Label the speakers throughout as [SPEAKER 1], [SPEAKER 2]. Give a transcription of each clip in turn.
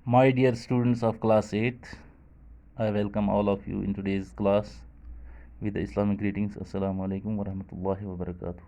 [SPEAKER 1] My dear students of class 8th, I welcome all of you in today's class with the Islamic greetings. Assalamu alaikum wa rahmatullahi wa barakatuh.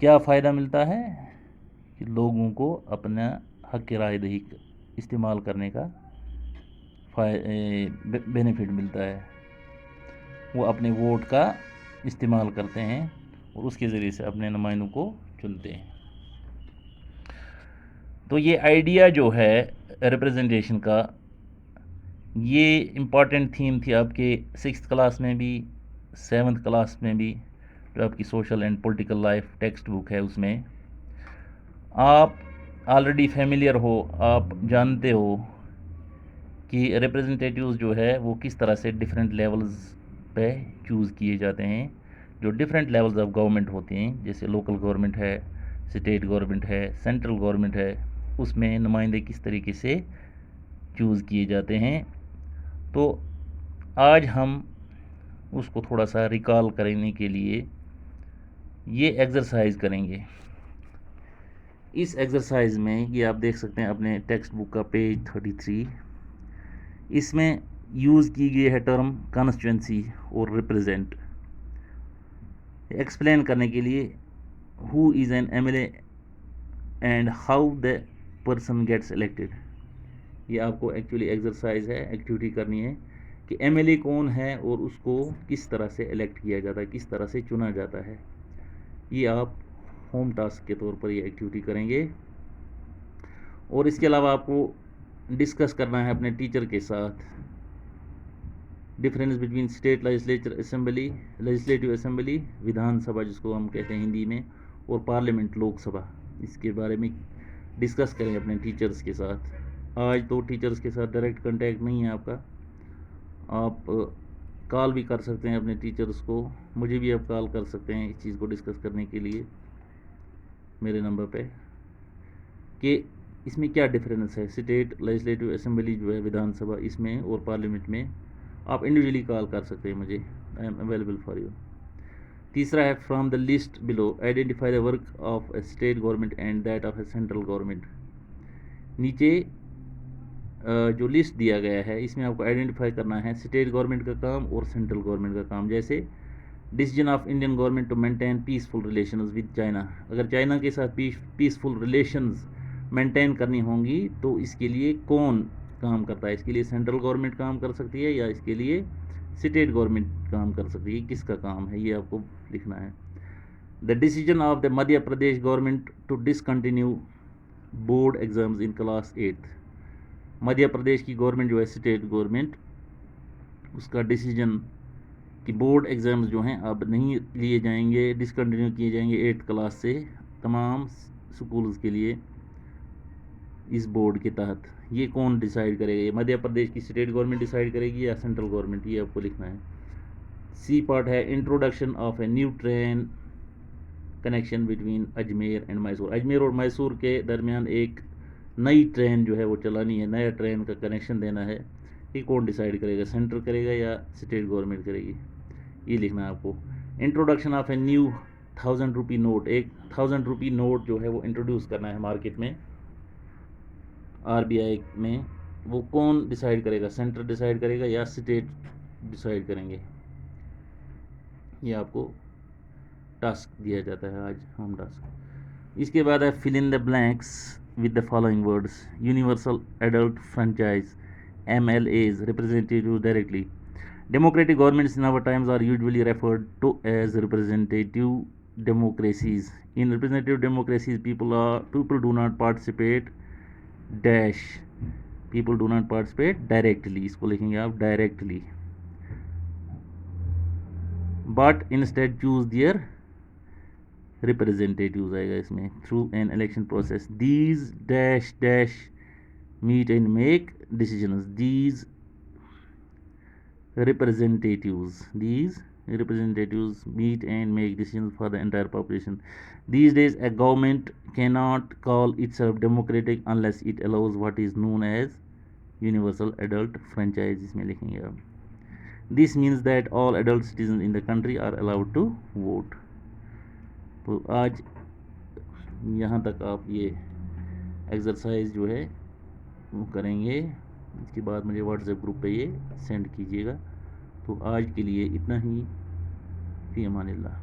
[SPEAKER 1] کیا فائدہ ملتا ہے کہ لوگوں کو اپنا حق رائے دہی استعمال کرنے کا بینیفٹ ملتا ہے. وہ اپنے ووٹ کا استعمال کرتے ہیں اور اس کے ذریعے سے اپنے نمائندوں کو چنتے ہیں. تو یہ آئیڈیا جو ہے ریپرزنٹیشن کا، یہ امپورٹنٹ تھیم تھی آپ کے 6th کلاس میں بھی، 7th کلاس میں بھی، جو آپ کی social and political life text book ہے اس میں. آپ آلریڈی فیملیئر ہو، آپ جانتے ہو کہ ریپرزنٹیٹیوز جو ہے وہ کس طرح سے ڈیفرنٹ لیولز پہ چوز کیے جاتے ہیں. جو ڈیفرنٹ لیولز آف گورنمنٹ ہوتے ہیں، جیسے لوکل گورنمنٹ ہے، اسٹیٹ گورنمنٹ ہے، سینٹرل گورنمنٹ ہے، اس میں نمائندے کس طریقے سے چوز کیے جاتے ہیں. تو آج ہم اس کو تھوڑا سا ریکال کرنے کے لیے یہ ایکسرسائز کریں گے. اس ایکسرسائز میں یہ آپ دیکھ سکتے ہیں اپنے ٹیکسٹ بک کا پیج 33. اس میں یوز کی گئی ہے ٹرم کانسٹیچوئنسی اور ریپرزینٹ. ایکسپلین کرنے کے لیے who is an M L A and how the person gets elected. یہ آپ کو ایکچولی ایکسرسائز ہے، ایکٹیویٹی کرنی ہے کہ ایم ایل اے کون ہے اور اس کو کس طرح سے الیکٹ کیا جاتا ہے، کس طرح سے چنا جاتا ہے. یہ آپ ہوم ٹاسک کے طور پر یہ ایکٹیویٹی کریں گے. اور اس کے علاوہ آپ کو ڈسکس کرنا ہے اپنے ٹیچر کے ساتھ difference between state legislative assembly, Vidhan Sabha جس کو ہم کہتے ہیں ہندی میں، اور پارلیمنٹ لوک سبھا. اس کے بارے میں ڈسکس کریں اپنے ٹیچرز کے ساتھ. آج تو ٹیچرز کے ساتھ ڈائریکٹ کنٹیکٹ نہیں ہے آپ کا، آپ کال بھی کر سکتے ہیں اپنے ٹیچرز کو. مجھے بھی آپ کال کر سکتے ہیں اس چیز کو ڈسکس کرنے کے لیے میرے نمبر پہ کہ اس میں کیا ڈفرینس ہے اسٹیٹ لیجسلیٹو اسمبلی جو ہے ودھان سبھا اس میں اور پارلیمنٹ میں. آپ انڈیویجولی کال کر سکتے ہیں مجھے، I am available for you. تیسرا ہے from the list below identify the work of a state government and that of a central government. نیچے جو لسٹ دیا گیا ہے اس میں آپ کو آئیڈینٹیفائی کرنا ہے اسٹیٹ گورنمنٹ کا کام اور سینٹرل گورنمنٹ کا کام. جیسے decision of Indian government to maintain peaceful relations with China. اگر چائنا کے ساتھ پیسفل ریلیشنز مینٹین کرنی ہوں گی تو اس کے لیے کون کام کرتا ہے؟ اس کے لیے سینٹرل گورنمنٹ کام کر سکتی ہے یا اس کے لیے اسٹیٹ گورنمنٹ کام کر سکتی ہے؟ کس کا کام ہے یہ آپ کو لکھنا ہے. The decision of the Madhya Pradesh government to discontinue board exams in class 8. Madhya Pradesh کی گورنمنٹ جو ہے اسٹیٹ گورنمنٹ، اس کا ڈیسیجن کہ بورڈ ایگزامز جو ہیں اب نہیں لیے جائیں گے، ڈسکنٹینیو کیے جائیں گے 8th کلاس سے تمام سکولز کے لیے اس بورڈ کے تحت. یہ کون ڈیسائیڈ کرے گا؟ یہ مدھیہ پردیش کی اسٹیٹ گورنمنٹ ڈیسائیڈ کرے گی یا سینٹرل گورنمنٹ؟ یہ آپ کو لکھنا ہے. سی پارٹ ہے introduction of a new train connection between Ajmer and Mysore. Ajmer اور میسور کے درمیان ایک نئی ٹرین جو ہے وہ چلانی ہے، نیا ٹرین کا کنیکشن دینا ہے. یہ کون ڈیسائیڈ کرے گا؟ سینٹر کرے گا یا اسٹیٹ گورنمنٹ کرے گی؟ یہ لکھنا ہے آپ کو. Introduction of a new 1000 rupee note. ایک 1000 روپی نوٹ جو ہے وہ انٹروڈیوس کرنا ہے مارکیٹ میں آر بی آئی میں. وہ کون ڈیسائیڈ کرے گا؟ سینٹر ڈیسائیڈ کرے گا یا اسٹیٹ ڈیسائیڈ کریں گے؟ یہ آپ کو ٹاسک دیا جاتا ہے آج، ہوم ٹاسک. اس کے بعد ہے fill in the blanks with the following words. Universal adult franchise, M L As, representative directly. Democratic governments in our times are usually referred to as representative democracies. In representative democracies, people do not participate dash. People do not participate directly. اس کو لکھیں گے آپ directly. But instead choose their representatives آئے گا اس میں through an election process. These dash dash meet and make decisions. These representatives meet and make decisions for the entire population. These days a government cannot call itself democratic unless it allows what is known as universal adult franchise. اس میں لکھیں گے آپ. This means that all adult citizens in the country are allowed to vote. تو آج یہاں تک آپ یہ ایکسرسائز جو ہے وہ کریں گے. اس کے بعد مجھے واٹس ایپ گروپ پہ یہ سینڈ کیجیے گا. تو آج کے لیے اتنا ہی. فی امان اللہ.